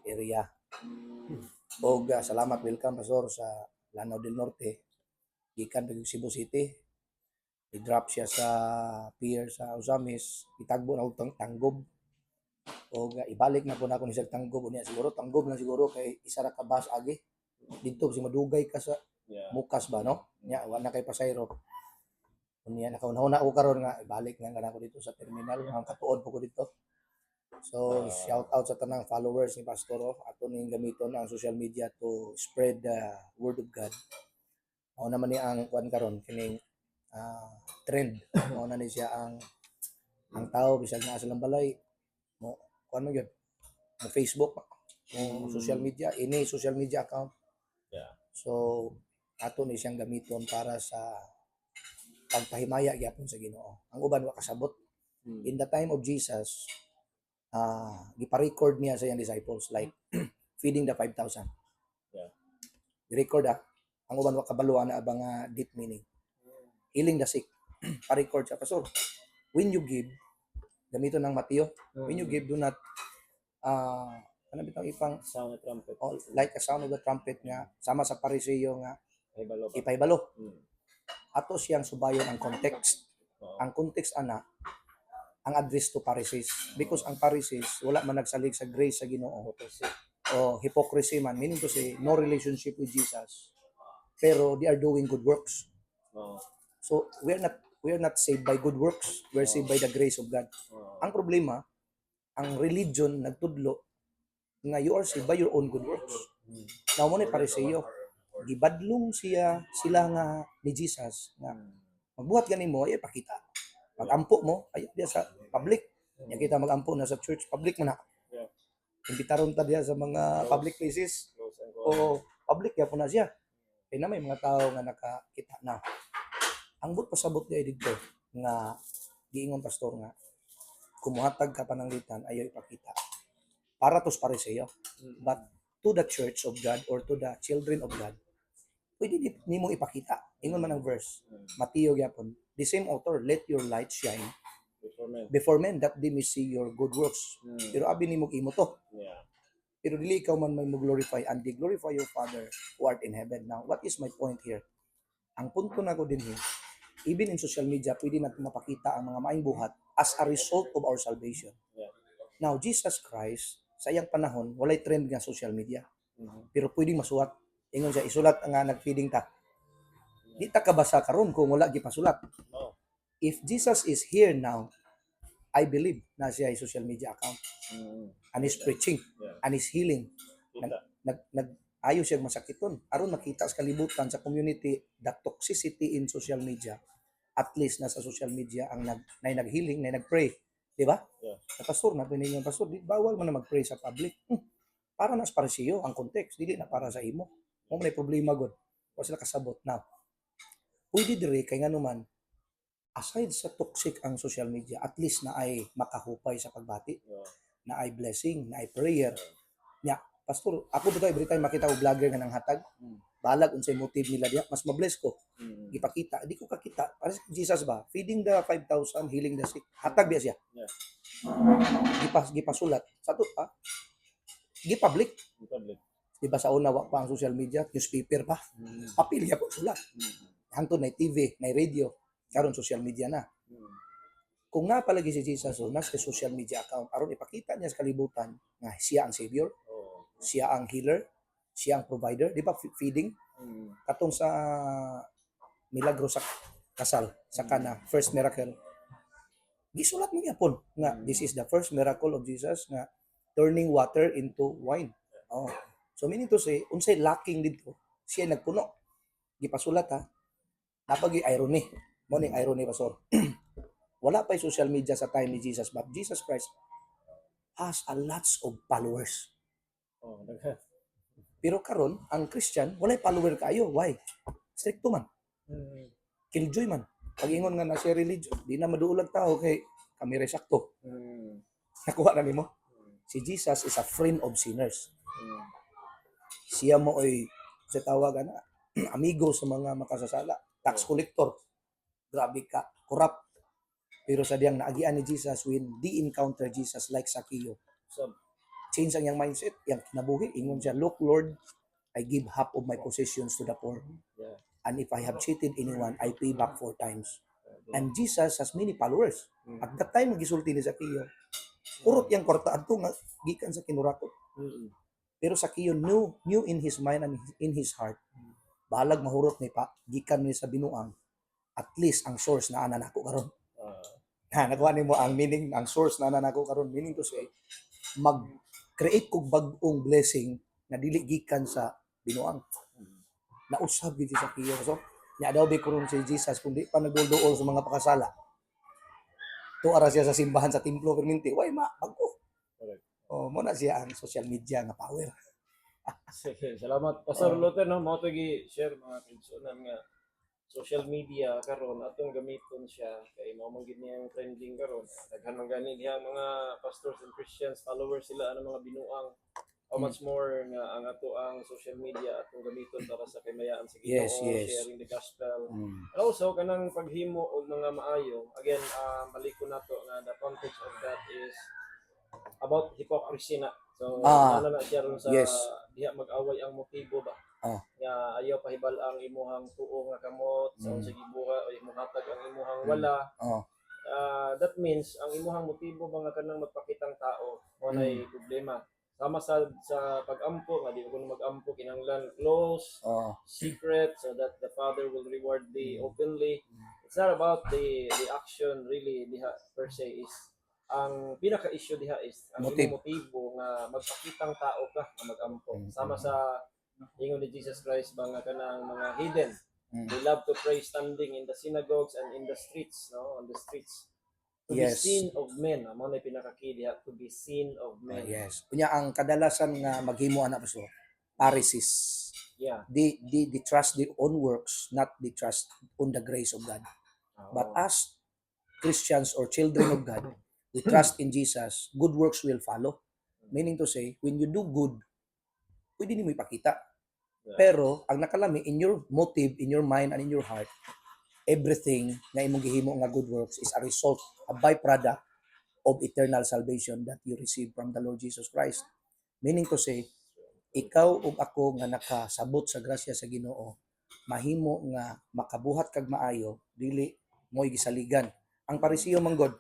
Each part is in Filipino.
area. Og salamat, welcome Pastor sa Lanao del Norte. Gikan pag Cebu City. I-drop siya sa pier sa Usamis. Itagbo na og tanggob. O ibalik na po na ako ni tanggob unya siguro tanggob lang siguro kay isa ra ka bus agi dito si madugay ka sa mukas ba no nya wala kay pasayro unya nakauna ako karon nga ibalik na ako dito sa terminal ang katuod po ko dito. So shout out sa tanang followers ni Pastor ato ning gamiton ang social media to spread the word of God. Mao naman ni ang kuan karon kining trend mao na ni siya ang tao bisag naa sa balay mo kuan mo gyud mo Facebook mo social media ini social media account. So ato ni siyang gamiton para sa pagpahimaya gyapon sa Ginoo. Ang uban wa kasabot. In the time of Jesus, gipa-record niya sa iyang disciples like feeding the 5,000. I-record ang uban wa kabaluan na abang deep meaning. Healing the sick. Pa-record siya. Pastor, when you give, gamito ng Mateo, when you give, do not ano bitang ipang sound of trumpet. Like a sound of the trumpet nga sama sa Pariseo nga ipahibalo. Ato siyang subayon ang context. Ang context ana ang address to Pharisees because ang Pharisees wala man nagsalig sa grace sa Ginoo o hypocrisy man, meaning to say no relationship with Jesus pero they are doing good works. So we are not saved by good works, we are saved by the grace of God. Ang problema, ang religion nagtudlo nga you are saved by your own good works. Now mo ni Pariseo, gibadlong sila nga ni Jesus nga magbuhat gani mo ay pakita. Pag-ampo mo ay diya sa public. Nya kita mag-ampo na sa church, public man na. Imbitaron ta diya sa mga public places. O public ya po na siya. Kaya na may mga tao nga nakakita na. Ang but pasabot diya dito nga giingon pastor nga kumuhatag ka pananglitan ayaw ipakita. Para tos Pariseo. But to the church of God or to the children of God, pwede nimo ipakita. Ingon man ang verse. Mateo gyapon. The same author, let your light shine before men that they may see your good works. Pero abi nimo imo to. Pero dili ikaw man may mo-glorify and they glorify your Father who art in heaven. Now, what is my point here? Ang punto na ko din here, even in social media, pwede natin mapakita ang mga maing buhat as a result of our salvation. Now, Jesus Christ, sa iyang panahon, walay trend nga social media. Pero pwedeng masulat. Ingon siya, isulat nga nag-feeding ta. Di ta kabasa karon kung wala gipasulat. If Jesus is here now, I believe na siya ay social media account. And is preaching. And is healing. Ayaw siya masakiton. Aron makita sa kalibutan sa community the toxicity in social media. At least nasa social media ang nag-healing, nag-pray. Di ba? Sa pastor, napinig yung pastor, bawal mo na mag-pray sa public. Para nas para siyo ang context, dili na para sa imo. Kung may problema god, o sila kasabot na. Pwede dire kay nga naman, aside sa toxic ang social media, at least na ay makahupay sa pagbati, na ay blessing, na ay prayer. Nya, pastor, ako dito every time makita ko vlogger nga nang hatag, balag unsay motive nila diya, mas mabless ko. Ipakita, di ko kakita. Para Jesus ba, feeding the 5,000, healing the sick. Hatag biya siya. Gipasulat. Sa to, gipublic. Di ba sa una pa ang social media, newspaper pa. Papel ya po sulat. Hangtod na TV, na radio, karon social media na. Kung nga palagi si Jesus nasa social media account, aron ipakita niya sa kalibutan nga siya ang savior, siya ang healer, siya ang provider, di ba feeding? Katong sa milagro sa kasal, sa Cana, first miracle. Gisulat mo yapon nga this is the first miracle of Jesus nga turning water into wine. So meaning to say, unsay lacking dito, siya nagpuno. Gipasulat napag irony. Mo ning irony pastor. Wala pa social media sa time ni Jesus, but Jesus Christ has a lots of followers. Pero karon ang Christian walay follower kayo. Why? Stricto man. Killjoy man. Pag-ingon nga na siya religion, di na maduulag tao kay kami resakto. Nakuha na nimo. Si Jesus is a friend of sinners. Siya mo ay sa tawagan na amigo sa mga makasasala, tax collector. Grabe ka, corrupt. Pero sa diyang naagian ni Jesus when they encounter Jesus like Zacchaeus. change ang iyang mindset, iyang kinabuhi. Ingon siya, look Lord, I give half of my possessions to the poor. Yeah. And if I have cheated anyone, I pay back 4 times. And Jesus has many followers. At that time, gisulti ni Zacchaeus. Urot yang kwarta adto nga gikan sa kinurakot. Pero Zacchaeus knew in his mind and in his heart, balag mahurot ni pa, gikan ni sa binuang, at least ang source na ana nako karon. Nagawa nimo ang meaning, ang source na ana nako karon, meaning to say, mag-create kog bag-ong blessing na dili gikan sa binuang. Nausab gid si Zacchaeus. So, nya daw bikuron si Jesus kundi pa nagdulduol sa mga pakasala. Tuara siya sa simbahan sa templo perminti, way bago. Oh, mo na siya ang social media nga power. Sige, salamat Pastor Luther, no, mo share mga kinsunan nga social media karon atong gamiton siya kay mao man gid niyang trending karon. Daghan man gani diha mga pastors and Christians, followers sila ang mga binuang. How much more nga ang ato ang social media atong gamiton para sa kamayaan sa Ginoo, sharing the gospel. And also kanang paghimo og mga maayo, again, balik ko nato nga the context of that is about hypocrisy na. So, na siya ron sa diha mag-away ang motibo ba? Nga ayaw pahibal ang imuhang tuo nga kamot, sa unsay gibuha o imuhatag ang imuhang wala. That means ang imuhang motibo ba nga kanang magpakitang tao mo nay problema. Sama sa pag-ampo, nga di ko mag-ampo, kinanglan close, secret, so that the Father will reward thee openly. It's not about the action really diha per se is ang pinaka-issue diha is ang motibo nga magpakitang tao ka nga mag-ampo. Sama sa ingon ni Jesus Christ ba nga kanang mga hidden. They love to pray standing in the synagogues and in the streets, no, on the streets. To be seen of men, amo na pinaka-key diha, to be seen of men. Kunya ang kadalasan nga maghimo ana pasto, Pharisees. Yeah. They trust their own works, not they trust on the grace of God. But as Christians or children of God, we trust in Jesus, good works will follow. Meaning to say, when you do good, pwede nimo ipakita. Pero ang nakalami in your motive, in your mind and in your heart, everything na imong gihimo nga good works is a result, a byproduct of eternal salvation that you receive from the Lord Jesus Christ. Meaning to say, ikaw ug ako nga nakasabot sa grasya sa Ginoo, mahimo nga makabuhat kag maayo, dili mo'y gisaligan. Ang Pariseo manggod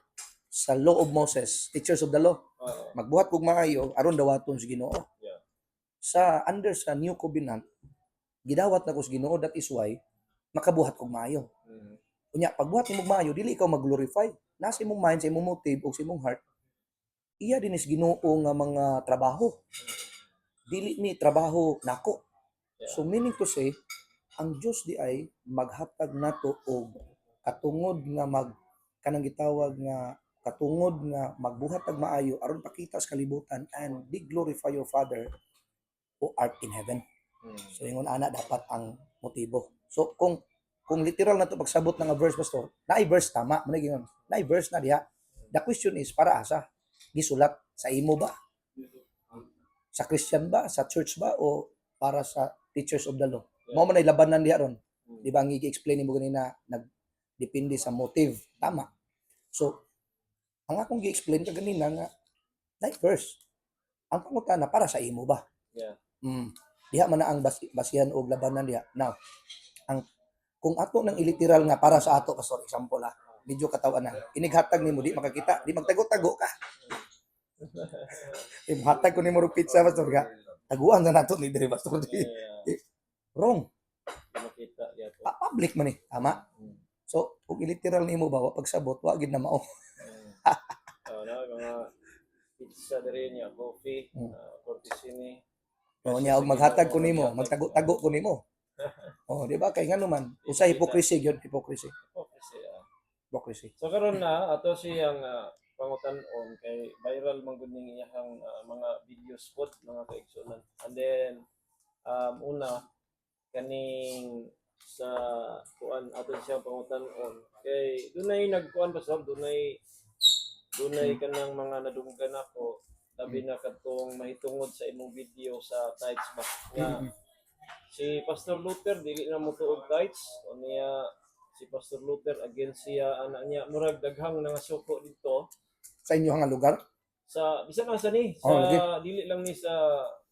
sa law of Moses, teachers of the law, magbuhat kog maayo aron dawaton si Ginoo. Sa under sa New Covenant, gidawat na ko sa Ginoo, that is why makabuhat kog maayo. Unya, pagbuhat nimo maayo, dili ikaw mag-glorify. Nasa imong mind, sa imong motive, o sa imong heart, iya din is Ginoo nga mga trabaho. Dili ni trabaho nako. So meaning to say, ang Dios di ay maghatag nato og katungod nga kanang gitawag nga katungod nga magbuhat og maayo aron pakita sa kalibutan and di glorify your Father who art in heaven. So ingon ana dapat ang motibo. So kung literal na to pagsabot nga verse pastor, naay verse tama, mo gingon. Naay verse na diha. The question is para asa? Gisulat sa imo ba? Sa Christian ba, sa church ba, o para sa teachers of the law? Mao man ay labanan diha ron. Di ba ang i-explain mo ganina, nagdepende sa motive. Tama. So, ang akong gi-explain ka ganina nga, like verse, ang pangutana para sa imo ba? Diha man na ang basihan o labanan diha. Now, kung ato nang iliteral nga para sa ato, pastor, example medyo katawan na, inighatag nimo, di makakita, di magtago-tago ka. Hatag ko nimo pizza, pastor, ka taguan na nato ni dire, pastor. Wrong. Public man tama. So kung iliteral nimo ba pagsabot, wa gid na mao. Mga pizza dire niya, coffee, cortesini. Nya og maghatag ko nimo, magtago-tago ko nimo. Di ba kay ngano man, usa hypocrisy gyud, hypocrisy. So karon na ato siyang pangutan-on kay viral man gud ning iyang mga videos pod mga kaigsunan. And then una kaning sa kuan ato siyang pangutan-on kay dunay nagkuan pa sab dunay kanang mga nadunggan ako labi na kadtong mahitungod sa imong video sa tithes ba nga si Pastor Luther dili na mo tuog tithes o niya si Pastor Luther against siya anak niya murag daghang nga suko dito sa inyo nga lugar. sa bisan lang sa ni Oh, lagi. sa dili lang ni sa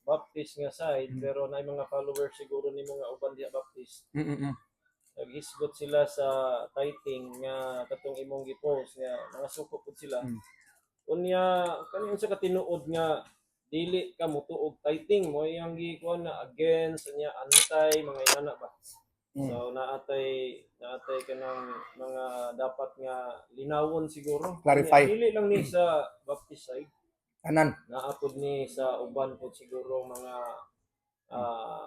Baptist nga side, Mm. pero na mga followers siguro ni mga uban diha Baptist. Mm. Nag-isgot sila sa tithing nga katong imong gi-post nga mga suko pud sila. Mm. Unya kaning sa katinuod nga dili ka motuog tithing mo yang gikuan na against nya antay mga inana ba. Mm. So naatay kanang mga dapat nga linawon siguro. Clarify. Dili lang ni sa Baptist side, Kanan. naapod ni sa uban po siguro mga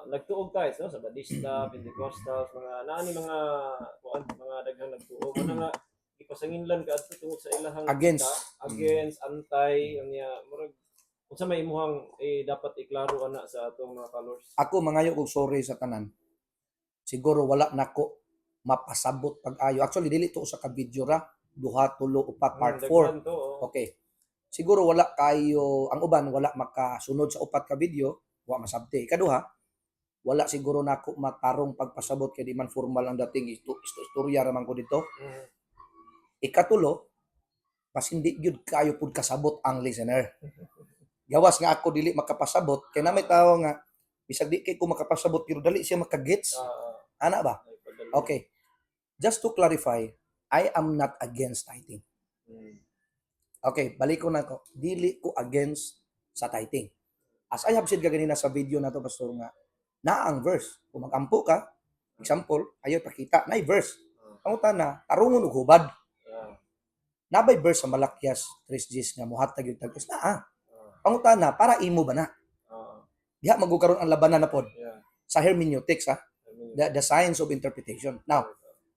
nagtuog tayo no? Sa Badista, Pentecostals, mga naani mga kuan, mga daghang nagtuog mo nga ipasanginlan ka adto tungod sa ilahang Against. against antay unya murag unsa may imuhang dapat iklaro ana sa atong mga followers. Ako mangayo kog sorry sa tanan. Siguro wala nako mapasabot pag-ayo. Actually dili to usa ka video ra, duha, tulo, upat, part 4. Daghan to, Okay. Siguro wala kayo, ang uban wala makasunod sa upat ka video, wa masabti. Ikaduha, wala siguro nako matarong pagpasabot kay di man formal ang dating istorya ra man ko dito. Ikatulo, mas hindi gyud kayo pud kasabot ang listener. Gawas nga ako dili makapasabot kay na may tawo nga bisag di kay ko makapasabot pero dali siya makagets. Ana ba? Okay. Just to clarify, I am not against tithing. Okay, balik ko na ko. Dili ko against sa tithing. As I have said ganina sa video na to, Pastor, nga, na ang verse. Kung mag-ampo ka, example, ayaw pakita, na verse. Pangutan na, tarungon ug hubad. Nabay verse sa Malakyas 3:10 nga muhatag yung tagos na Pangutan na, para imo ba na? Diha magkaroon ang labanan na pod. Sa hermeneutics, the science of interpretation. Now,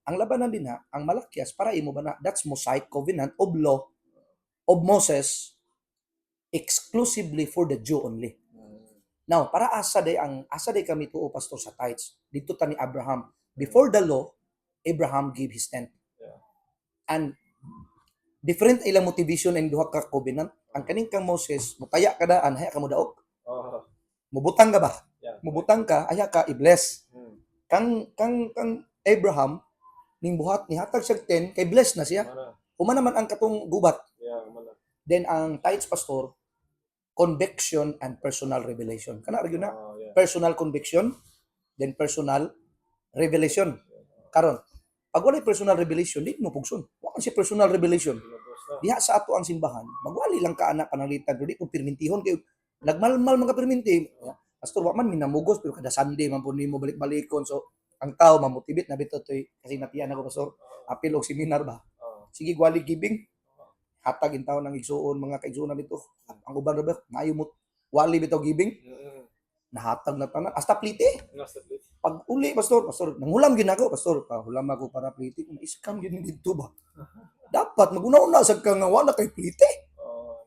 ang labanan din ang Malakyas, para imo ba na? That's Mosaic covenant of law of Moses exclusively for the Jew only. Now, para asa day kami tuo, Pastor, sa tithes. Dito ta ni Abraham. Before the law, Abraham gave his tenth. And different ilang motivation in duha ka covenant. Ang kaning kang Moses, mutaya ka daan, haya ka mo daog. Mubutang ka ba? Mubutang ka, haya ka i-bless. Kang Abraham, ning buhat ni hatag siya 10 kay bless na siya. Uma naman ang katong gubat. Then ang tithes, Pastor, conviction and personal revelation. Kana ra gyud na. Personal conviction, then personal revelation. Karon, pag walay personal revelation, di mo pugson. Wa man si personal revelation. Diha sa ato ang simbahan, magwali lang ka anak panalitan, di ko permintihon kay nagmalmal mga perminti. Pastor, wa man minamugos pero kada Sunday man po nimo balik-balikon. So ang tao mamotibit na bito toy kasi natiyan ako, Pastor. Apil og seminar ba? Sige, gwali giving. Hatag in taon ng igsuon, mga kaigsuonan nito. Ang uban ra ba, maayo mo wali bitaw giving. Nahatag na tanan hasta plite. Pag uli, Pastor, nanghulam gid ako, Pastor. Hulam ako para plite. Na-scam gyud ni dito ba? Dapat maguna-una sa kang nga wala kay plite.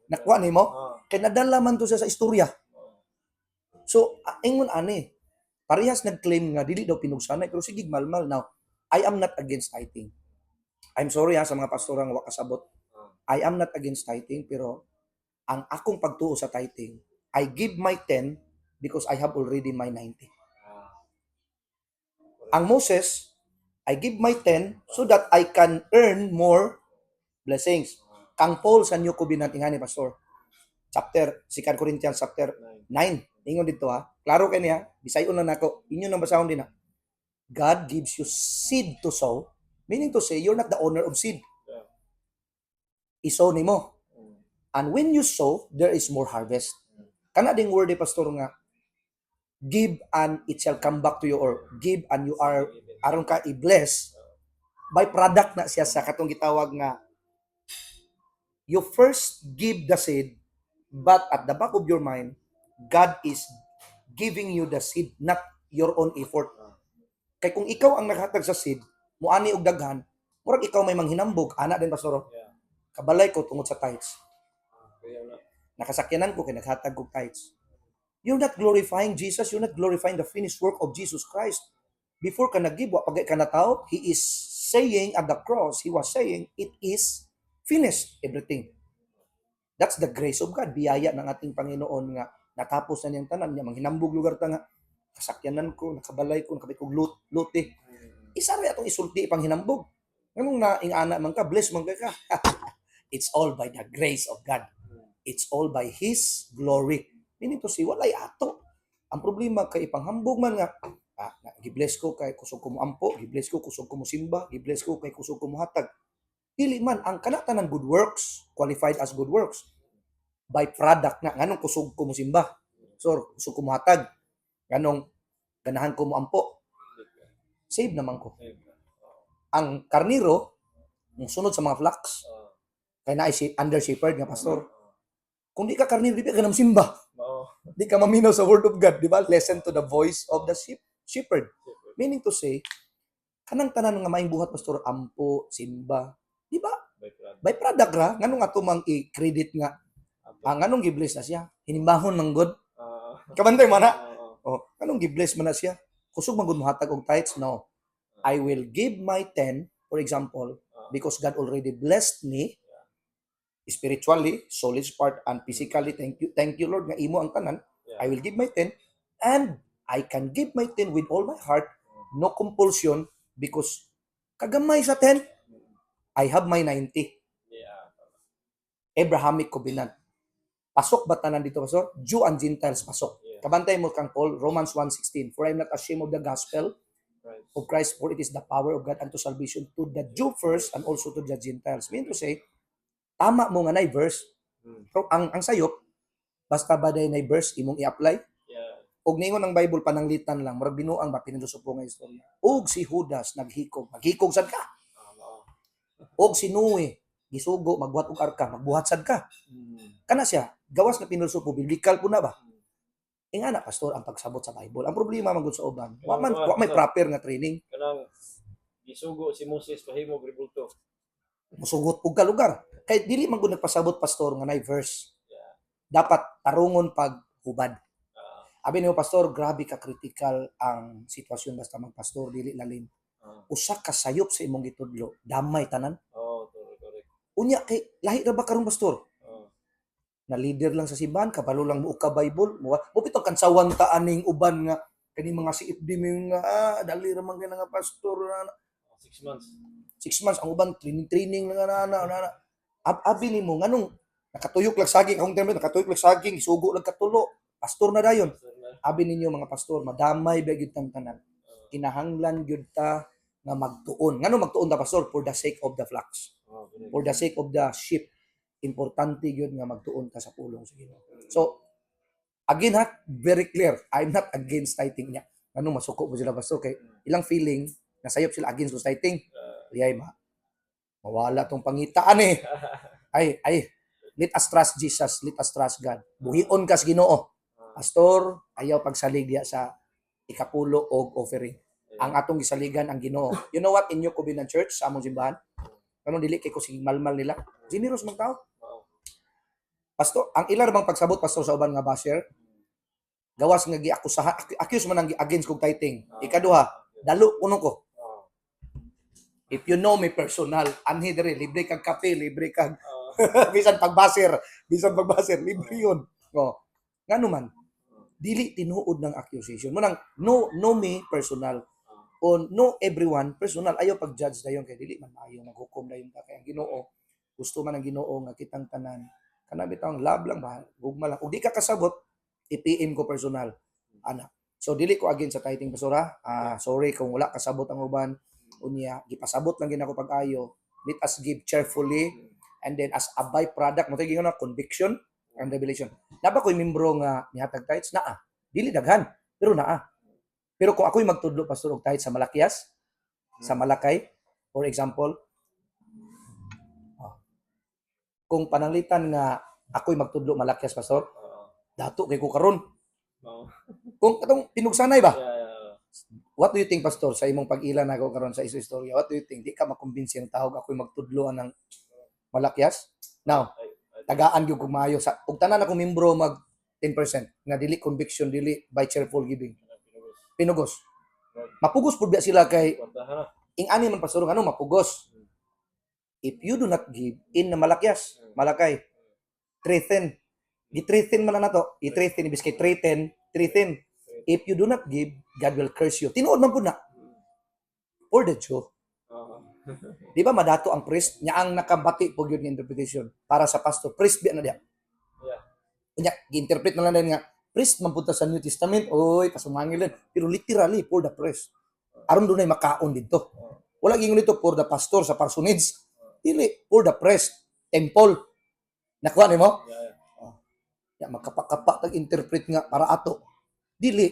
Nakuha nimo? Kay nadala man to sa istorya. So, ingon ani, parehas nag-claim nga dili daw pinugsanay pero sige malmal. Now, I am not against tithing. I'm sorry sa mga pastor nga wa kasabot. I am not against tithing, pero ang akong pagtuo sa tithing, I give my 10 because I have already my 90. Ang Moses, I give my 10 so that I can earn more blessings. Kang Paul sa New Covenant ingani, Pastor. Chapter 2 Corinthians chapter 9. Ingon dito Klaro kay niya, bisayon lang nako. Inyo nang basahon din God gives you seed to sow, meaning to say you're not the owner of seed. Isow nimo. And when you sow, there is more harvest. Kana ding word Pastor nga, give and it shall come back to you, or give and you are aron ka i-bless. By product na siya sa katong gitawag nga you first give the seed, but at the back of your mind, God is giving you the seed, not your own effort. Kay kung ikaw ang naghatag sa seed, muani og daghan, murag ikaw may manghinambog, ana din, Pastor. Kabalay ko tungod sa tithes. Nakasakyanan ko kay naghatag og tithes. You're not glorifying Jesus, you're not glorifying the finished work of Jesus Christ. Before ka nag-give, pagay ka na tao, He is saying at the cross, He was saying, it is finished, everything. That's the grace of God, biyaya ng ating Panginoon nga natapos na niyang tanan niya, manghinambog lugar ta nga, kasakyanan ko, nakabalay ko, nakabit kong luti. Isa rin atong isulti pang hinambog. Nganong na ingana man ka, bless man ka. It's all by the grace of God. It's all by His glory. Meaning to say, walay ato. Ang problema kay ipanghambog man nga, gibless ko kay kusog ko mo ampo, gibless ko kusog ko mo simba, gibless ko kay kusog ko mo hatag. Dili man, ang kanata ng good works, qualified as good works, by product na, nganong kusog ko mo simba, so kusog ko mo hatag, nganong ganahan ko mo ampo, save naman ko. Ang karniro, yung sunod sa mga flocks, kaya na under shepherd nga pastor. Kung di ka karniro, di ka ganang simba. Di ka maminaw sa word of God, di ba? Listen to the voice of the shepherd. Meaning to say, kanang tanan nga maing buhat pastor, ampo, simba, di ba? By product ra, nganong nga tumang i-credit nga, nganong gibless na siya, hinimbahon ng God. Kabantay man na. Nganong gibless man na siya? Kusog man gud mohatag og tithes? No. I will give my 10, for example, because God already blessed me spiritually, soul part, and physically. Thank you Lord nga imo ang tanan. I will give my 10, and I can give my 10 with all my heart, no compulsion, because kagamay sa 10, I have my 90. Abrahamic covenant. Pasok ba tanan dito, pastor? Jew and Gentiles pasok. Kabantay mo kang Paul, Romans 1:16. For I am not ashamed of the gospel of Christ, for it is the power of God unto salvation to the Jew first and also to the Gentiles. Mean to say, tama mo nga na verse. Pero ang sayop, basta ba day na verse, imong i-apply. Og ningon ang Bible pananglitan lang, murag binuang ba pinilusupo nga istorya. Og si Judas naghikog sad ka. Og si Noe gisugo magbuhat og arka, magbuhat sad ka. Kana siya, gawas na pinilusupo, biblical po na ba? Ingana pastor ang pagsabot sa Bible. Ang problema man gud sa uban, wa may proper nga training. Kanang gisugo si Moses pahimo agrikulto. Musugot og kalugar. Kay dili man gud nagpasabot pastor nga nay verse. Dapat tarungon pag hubad. Abi niyo pastor, grabe ka critical ang sitwasyon basta magpastor dili lalim. Usa ka sayop sa imong gitudlo, damay tanan. Correct. Unya kay lahi ra ba karon pastor? Na leader lang sa simbahan, kabalo lang mo ka Bible, mo pitong kansawan ta aning uban nga kani mga CFD mga dali ra man nga pastor na 6 months. 6 months ang uban training na abi nimo nganong nakatuyok lang saging akong termo nakatuyok lang saging isugo lang katulo pastor na dayon. Abi ninyo mga pastor, madamay ba gyud tang tanan. Kinahanglan gyud ta nga magtuon. Ngano magtuon ta pastor? For the sake of the flocks. For the sake of the sheep. Importante gyud nga magtuon ka sa pulong sa Ginoo. So again ha, very clear, I'm not against tithing niya. Ngano masuko mo sila pastor kay ilang feeling nasayop sila against sa tithing. Liyay mawala tong pangitaan eh. Ay, let us trust Jesus, let us trust God. Buhion ka sa Ginoo. Pastor, ayaw pagsalig diya sa ikapulo og offering. Ang atong gisaligan ang Ginoo. You know what, in New Covenant Church sa among simbahan, kanang dili kay ko sig malmal nila. Generous man tao. Pastor, ang ilar bang pagsabot pastor sa uban nga basher? Gawas nga giakusahan, accuse man ang against kog tithing. Ikaduha, dalo kuno ko. If you know me personal, anhi diri libre kag kape, libre kag bisan pagbaser, libre yun. Ngano man, dili tinuod ng accusation. Munang no me personal o no everyone personal. Ayaw pag-judge dayon kay dili man maayo maghukom dayon ta kay ang Ginoo. Gusto man ang Ginoo nga kitang tanan. Kana bitaw love lang ba, gugma lang. Ug di ka kasabot, i-PM ko personal. Ana. So dili ko against sa tithing pastora. Sorry kung wala kasabot ang uban. Unya, gipasabot lang gid ako pag-ayo. Let us give cheerfully, and then as a byproduct mo tagi na conviction and revelation. Naba ko'y membro nga nihatag tithes naa. Dili daghan, pero naa. Pero kung ako'y magtudlo pastor og tithes sa Malakias, sa Malakay, for example, kung pananglitan nga ako'y magtudlo Malakias pastor, dato kay ko karon. Kung katong pinugsanay ba? What do you think, pastor, sa imong pag-ila na ako karon sa istorya? What do you think? Di ka makumbinsi ang tawag ako'y magtudloan ng Malakias? Now, tagaan gyud kog maayo sa ug tanan ako membro mag 10% nga dili conviction, dili by cheerful giving. Pinugos. Mapugos pud biya sila kay ing-ani man pastor ano mapugos. If you do not give in na Malakias, Malakay, 310. Gi-310 man na to. I-310 ibis kay 310. If you do not give, God will curse you. Tinuod man po na. For the Jew. Di ba madato ang priest? Niya ang nakabati po yun ng interpretation. Para sa pastor. Priest biya na diya. Kanya, gi-interpret na lang din nga, priest man punta sa New Testament, oy, pasumangil din. Pero literally, for the priest. Aron doon ay makaon dito. Wala gingon dito for the pastor sa parsonage. Dili, for the priest. Temple. Nakuha ni mo? Ya, makapakapa tag-interpret nga para ato. Dili,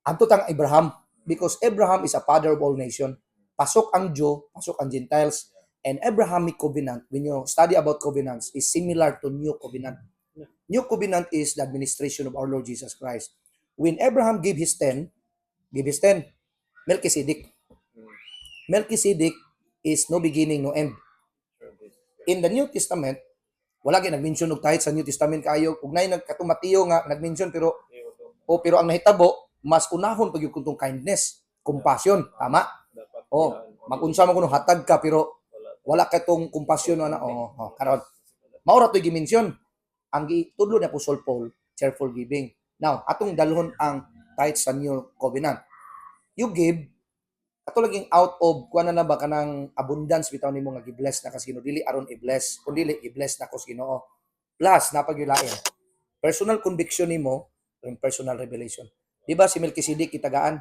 ato tang Abraham. Because Abraham is a father of all nation. Pasok ang Jew, pasok ang Gentiles. And Abrahamic covenant, when you study about covenants, is similar to New Covenant. New Covenant is the administration of our Lord Jesus Christ. When Abraham gave his 10, Melchizedek. Melchizedek is no beginning, no end. In the New Testament, wala gyud nag-mention og tithe sa New Testament kayo. Ug nay nagkatumatiyo nga nag-mention pero ang nahitabo mas unahon pag yung kuntong kindness, compassion, tama? Mag-unsa man kuno hatag ka pero wala ka tong compassion na karon. Maura to'y gi-mention ang gitudlo ni Apostle Paul, cheerful giving. Now, atong dalhon ang tithe sa New Covenant. You give ato laging out of kuan na ba kanang abundance bitaw nimo nga gi-bless na kasi dili aron i-bless kundi i-bless na ko sa Ginoo. Plus napagyulain. Personal conviction nimo and personal revelation. Di ba si Melchizedek itagaan?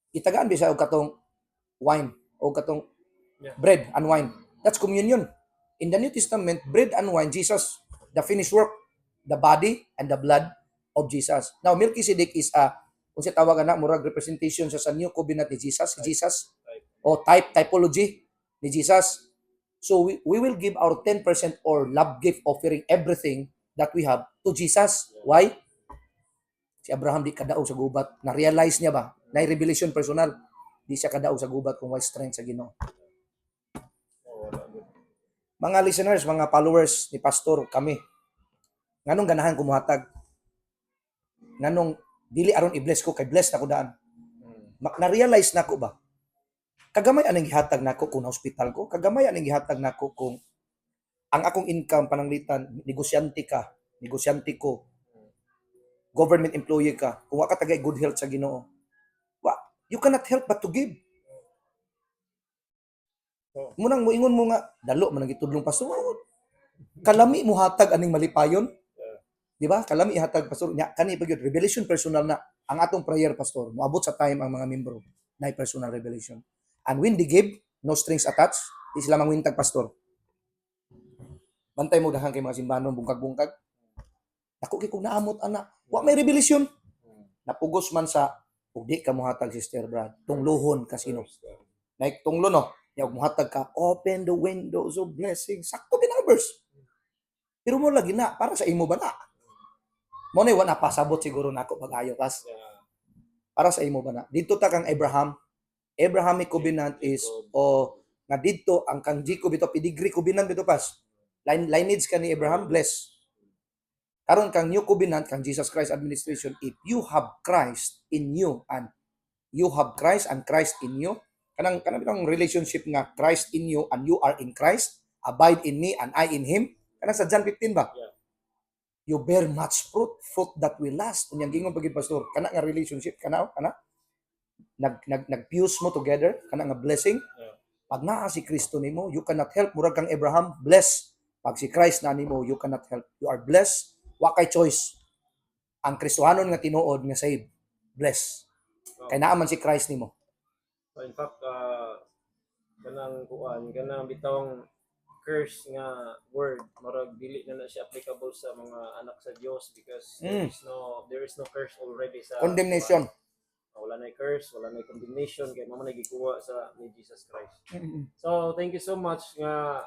Itagaan bisa og katong wine o katong bread and wine. That's communion. In the New Testament, bread and wine, Jesus, the finished work, the body and the blood of Jesus. Now, Melchizedek is kung siya tawag na, murag representation sa New Covenant ni Jesus, o typology ni Jesus. So, we will give our 10% or love gift offering everything that we have to Jesus. Why? Si Abraham di kadaog sa gubat. Na-realize niya ba? Na-revelation personal. Di siya kadaog sa gubat kung may strength sa Ginoo. Mga listeners, mga followers ni Pastor, kami, nganong ganahan kumuhatag? Nganong dili aron i-bless ko, kay bless na ko daan. Na-realize na ko ba? Kagamay anong gihatag nako kung hospital ko, kagamay anong gihatag nako kung ang akong income pananglitan, negosyante ko, government employee ka, kung wa ka tagay good health sa Ginoo. You cannot help but to give. Munang moingon mo nga, dalo man ang gitudlong pastor. Kalami mo hatag aning malipayon. Di ba? Kalami ihatag pastor nya kani pagyud revelation personal na ang atong prayer pastor. Moabot sa time ang mga membro na personal revelation. And when they give, no strings attached, di sila mangwintag pastor. Bantay mo dahan kay mga simbanon bungkag-bungkag. Ako kay kung naamot ana, wa may revelation. Napugos man sa ug di ka mohatag sister Brad. Tunglohon kasino. Like tunglo no, ya mohatag ka, open the windows of blessing. Sakto binabers. Pero mo lagi na para sa imo ba na? Mo na wala pasabot siguro nako pag-ayo kas. Para sa imo ba na? Dito ta kang Abraham. Abrahamic covenant is nga dito ang kang Jacob ito pedigree covenant dito pas. Lineage ka ni Abraham bless. Karon kang new covenant kang Jesus Christ administration, if you have Christ in you and you have Christ and Christ in you, kanang relationship nga Christ in you and you are in Christ, abide in me and I in him. Kanang sa John 15 ba? Yeah. You bear much fruit that will last. Unyang gingon pagid pastor, kana nga relationship kana nag-fuse mo together, kana nga blessing. Yeah. Pag naa si Kristo nimo, you cannot help murag kang Abraham, bless. Pag si Christ na nimo, you cannot help. You are blessed. Wa kay choice. Ang Kristohanon nga tinuod nga saved, bless. Kay naa man si Christ nimo. So in fact, kanang bitawng curse nga word marag dili na siya applicable sa mga anak sa Dios because there is no curse already sa condemnation. Wala na curse, wala na condemnation kay mamo na gikuha sa ni Jesus Christ. So thank you so much nga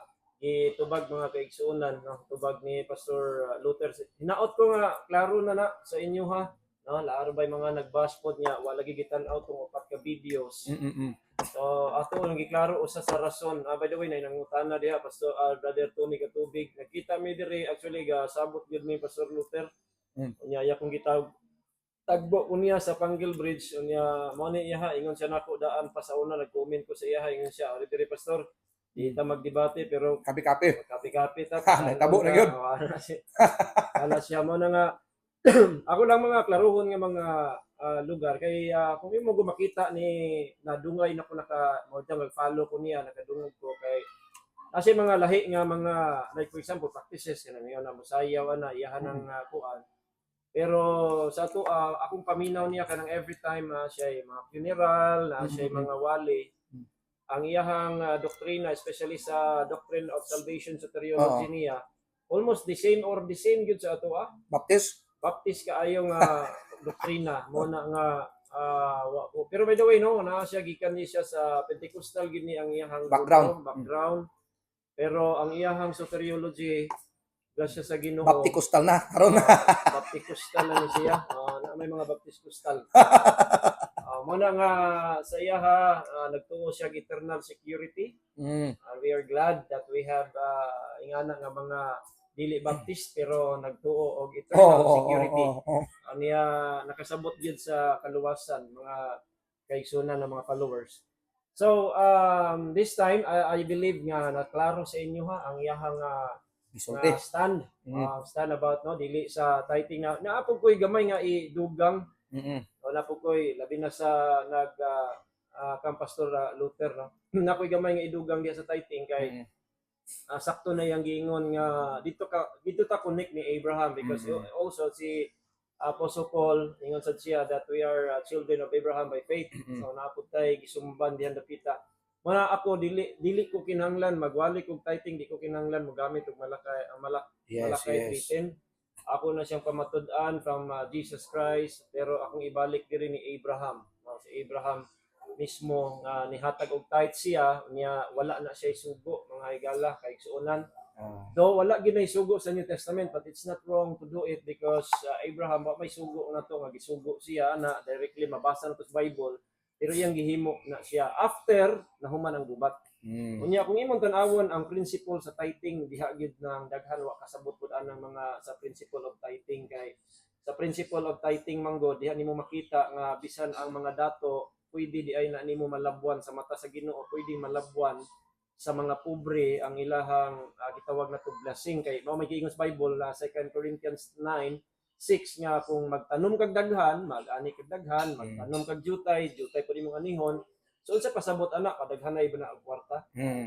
gitubag mga kaigsuonan no, tubag ni Pastor Luther. Hinaot ko nga klaro na sa inyo ha. No, laaro bay mga nagbash pod niya wala gi gitan-aw tong upat ka videos. So ato lang giklaro usa sa rason. By the way nay nangutana diha Pastor Brother Tony Katubig. Nakita mi diri actually ga sabot gyud ni Pastor Luther. Unya ya kung gitawag tagbo unya sa Panggil Bridge unya mo ni iya ingon siya nako daan pa sa una nag-comment ko sa iya ingon siya diri Pastor di ta magdebate pero kapi-kapi ta tabo na gyud ana siya mo na nga ako lang mga klaruhon nga mga lugar kay kung imo go makita ni nadungay nako naka mo follow ko niya nakadungog ko kay Kasi mga lahi nga mga like for example practices kanang ngayon na musayaw na iyahan ng kuan. Pero sa ato akong paminaw niya kanang every time siya ay mga funeral, siya ay mga wali. Ang iyahang doktrina especially sa doctrine of salvation soteriology niya almost the same or the same gyud sa ato Baptist? Baptist kaayo nga doktrina mo na nga pero by the way no na siya gikan ni siya sa Pentecostal gini ang iyahang background. Pero ang iyahang soteriology grasya sa Ginoo Bapticostal na karon. Bapticostal na ni siya. Na may mga Bapticostal. Mo na nga sa iya nagtuo siya eternal security. We are glad that we have ingana nga mga dili Baptist pero nagtuo og eternal security. Niya nakasabot gyud sa kaluwasan mga kaigsunan ng mga followers. So this time I believe nga naklaro sa inyo ang iyahang stand about no dili sa tithing na naapog ko'y gamay nga idugang wala po ko'y labi na sa kang Pastor Luther no na ko'y gamay nga idugang diya sa tithing kay sakto na yang giingon nga dito ta connect ni Abraham because also si Apostle Paul ingon sad siya that we are children of Abraham by faith. So naapod tay gisumban dihan dapita. Muna ako dili ko kinahanglan magwali kog tithing, di ko kinahanglan mogamit og malakay written. Ako na siyang pamatud-an from Jesus Christ pero akong ibalik diri ni Abraham. Si Abraham mismo nga nihatag og tithe siya niya wala na siya sugo mga higala kay suonan. Though wala ginay sugo sa New Testament but it's not wrong to do it because Abraham wa may sugo na to nga gisugo siya na directly mabasa na to sa Bible pero iyang gihimo na siya after nahuman ang gubat. Unya kung imong tan-awon ang principle sa tithing diha gid nang daghan wa kasabot pud anang mga sa principle of tithing kay sa principle of tithing manggo diha nimo makita nga bisan ang mga dato pwede di ay na nimo malabwan sa mata sa Ginoo, pwede malabwan sa mga pobre ang ilahang gitawag na to blessing kay mao may giingon sa Bible na 2 Corinthians 9:6 nga kung magtanom kag daghan mag-ani kag daghan magtanom kag jutay pud imong anihon so unsa pasabot anak kadaghanay ba na og kwarta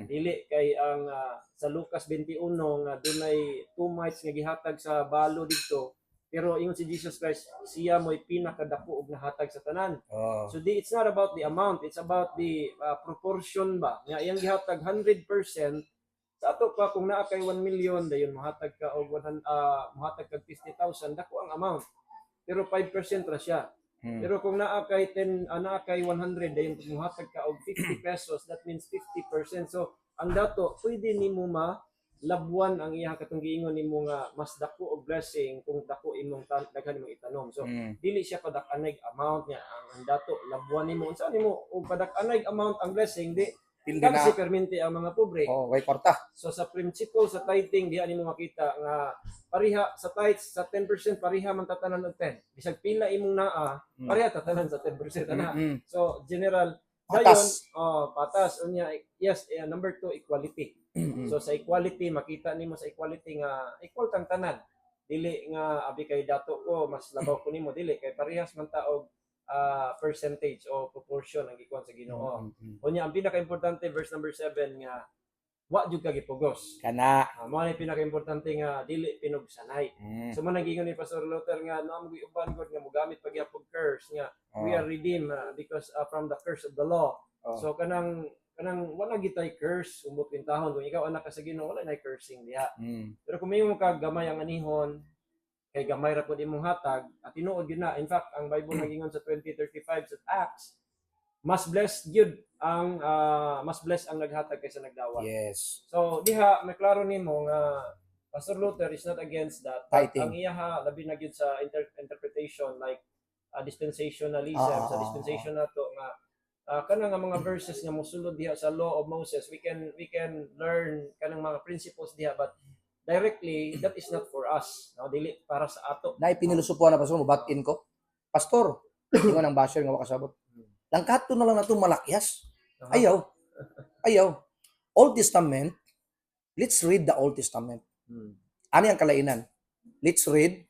dili kay ang sa Lucas 21 nga dunay 2 mites nga gihatag sa balo didto pero ingon si Jesus Christ siya mo'y pinakadako og nahatag sa tanan. So it's not about the amount, it's about the proportion ba. Nga iyang gihatag 100% sa ato pa kung naa kay 1 million dayon mohatag ka og mohatag kag 50,000 dako ang amount. Pero 5% ra siya. Pero kung naa kay 100 dayon mohatag ka og 50 pesos that means 50%. So ang dato pwede nimo labuan ang iyang katong giingon nimo nga mas dako og blessing kung dako imong daghan imong itanom. So dili siya padak-anay amount niya ang dato labuan nimo unsa nimo og padak-anay amount ang blessing di kasi perminti ang mga pobre. Way kwarta. So sa principle sa tithing diha nimo makita nga pareha sa tithes sa 10% pareha man tatanan og 10. Bisag pila imong naa pareha tatanan sa 10% ana. So general patas. Patas unya yes number 2 equality. So sa equality makita nimo sa equality nga equal tang tanan. Dili nga abi kay dato ko mas labaw ko nimo dili kay parehas man ta og percentage o proportion ang gikuan sa Ginoo. Unya ang pinaka-importante verse number 7 nga wa jud ka gipugos. Kana Mao ni pinaka-importante nga dili pinugsanay. So man nagingon ni Pastor Luther nga naam gyud uban gud nga mogamit pagyapon curse nga we are redeemed because from the curse of the law. So kanang wala gitay curse umot pintahon kung ikaw anak ka sa Ginoo wala nay cursing diha. Pero kung mayong ka gamay ang anihon kay gamay ra pud imong hatag at tinuod gyud na in fact ang Bible nagingon sa 20:35 sa Acts mas blessed gyud ang mas blessed ang naghatag kaysa nagdawat. Yes. So diha may klaro nimo nga Pastor Luther is not against that. Tithing. Ang iyaha labi na gyud sa interpretation like dispensationalism sa dispensation nato nga kanang nga mga verses nga mosulod diha sa law of Moses we can learn kanang mga principles diha but directly that is not for us no dili para sa ato na ipinilusupuan na pastor mo batin ko pastor ingon ang basher nga makasabot langkato na lang nato malakyas ayaw Old Testament let's read the Old Testament ani ang kalainan let's read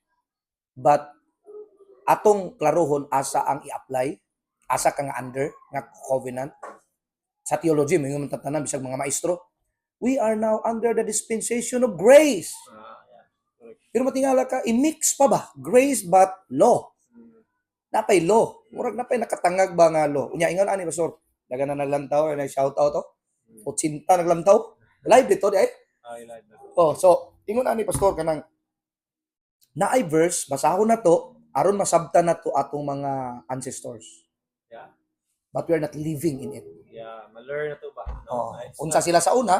but atong klarohon asa ang i-apply asa ka nga under nga covenant sa theology may mga tanan bisag mga maestro we are now under the dispensation of grace. Yeah. Correct. Pero matingala ka, i-mix pa ba? Grace but law. Napay law. Murag napay nakatangag ba nga law? Unya, ingon ani, Pastor. Daga na naglantaw, na shout out to. O cinta naglantaw. Live dito, di ay? Ay, like that. Oh, so, ingon ani, Pastor, kanang naay verse, basahon na to, aron masabtan na to atong mga ancestors. Yeah. But we are not living in it. Yeah, ma-learn na to ba? Oh, It's unsa not- sila sa una,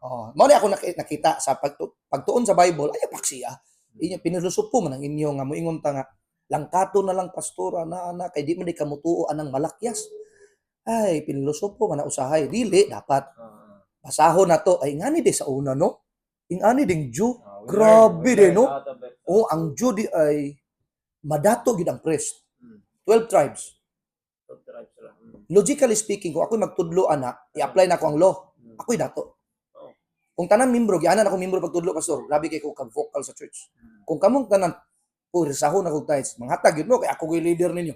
Ah, mao ni ako nakita sa pagtuon sa Bible, ay paksiya. Inyo pinilusup po man ang inyo nga moingon ta nga langkato na lang pastora na kay di man di kamutuo anang malakyas. Ay pinilusup po man na usahay dili dapat basahon na to ay ngani di sa una no. Ingani ding Jew. we Grabe learn din no. out of it. Oh, ang Jew di ay madato gid ang priest. Mm. 12 tribes. Subscribe sila. Logically speaking, kung ako'y magtudlo ana, i-apply na ko ang law. Ako'y dato. Oh. Kung tanan membro, gianan ako membro pagtudlo pastor. Grabe kay ko kag-vocal sa church. Kung kamong tanan purisahon ako tithes, manghatag yun mo kay ako ko'y leader ninyo.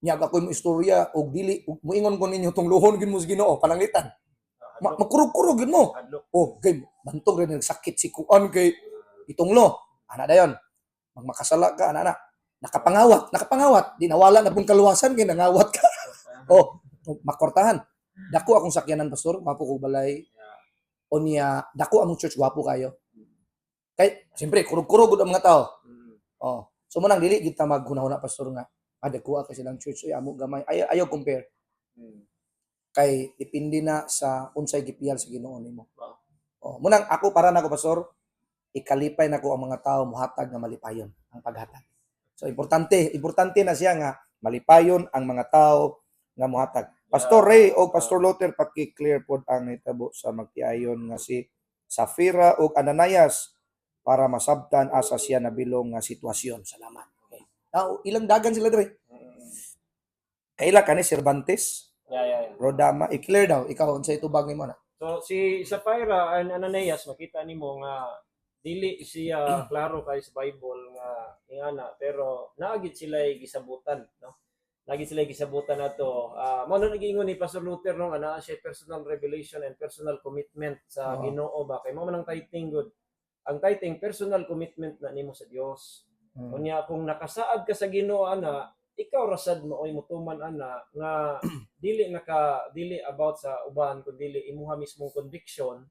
Nya ako'y mo istorya og dili ug moingon ko ninyo tong luhon gyud mo sa Ginoo pananglitan. Magkurog-kurog yun mo. Hadlok. Oh, kay bantog rin nagsakit si kuan kay itong law. Ana dayon. Magmakasala ka ana. Nakapangawat, di nawala na pong kaluwasan kay nangawat ka. Oh, makortahan. Dako akong sakyanan pastor, wapo ko balay. O niya, dako among church wapo kayo. Kay siyempre kurog-kurog gud ang mga tao. Oh, so manang dili kita maghunahuna pastor nga. Dako ka silang church ay amo gamay. Ayaw compare. Kay depende na sa unsay gipiyal sa Ginoo nimo. Oh, munang ako para nako pastor, ikalipay nako ang mga tao muhatag nga malipayon ang paghatag. So importante na siya nga malipayon ang mga tao nga muhatag. Pastor Ray o Pastor Luther paki-clear pod ang nitabo sa magtiayon nga si Safira o Ananias para masabtan asa siya nabilong nga sitwasyon. Salamat. Okay. Now, ilang dagan sila dire? Kaila kani Cervantes, Yeah. Rodama, i-clear daw ikaw unsay tubag nimo na. So si Sapphira and Ananias makita nimo nga dili siya klaro kay sa Bible nga ingana pero naagid sila gisabutan no. Naagid sila gisabutan ato. Mao na nagingon ni Pastor Luther no ana siya personal revelation and personal commitment sa Ginoo ba kay mao man ang tithing good. Ang tithing personal commitment na nimo sa Dios. Unya kung nakasaad ka sa Ginoo ana ikaw rasad mo oy mutuman ana nga dili about sa uban kun dili imuha mismong conviction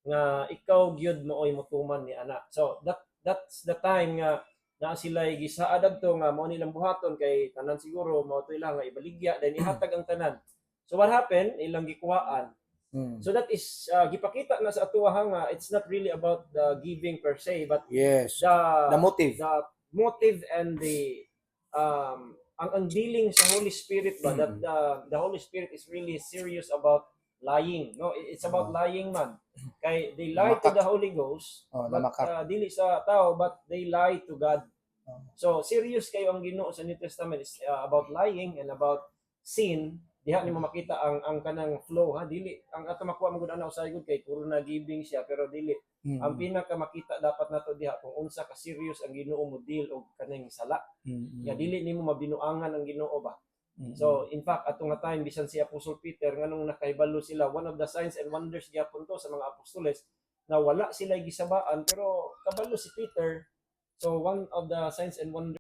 nga ikaw gyud mo oy mutuman ni ana. So that's the time nga na sila gisaad adto nga mao nilang buhaton kay tanan siguro mao to ilang nga ibaligya then ihatag ang tanan. So what happened ilang gikuhaan. So that is gipakita na sa atuwa nga it's not really about the giving per se but Yes. the The motive. and the ang dealing sa Holy Spirit ba that the Holy Spirit is really serious about lying no it's about lying man kay they lie to the Holy Ghost but dili sa tao but they lie to God so serious kayo ang Ginoo sa New Testament is about lying and about sin diha nimo makita ang kanang flow ha dili ang ato makuha mo gud ana usay gud kay puro na giving siya pero dili ang pinaka makita dapat nato diha kung unsa ka serious ang Ginoo mo deal og kanang sala ya dili nimo mabinuangan ang Ginoo ba so in fact atong nga time bisan si Apostle Peter nganong nakahibalo sila one of the signs and wonders gyapon to sa mga apostoles na wala sila gisabaan pero kabalo si Peter so one of the signs and wonders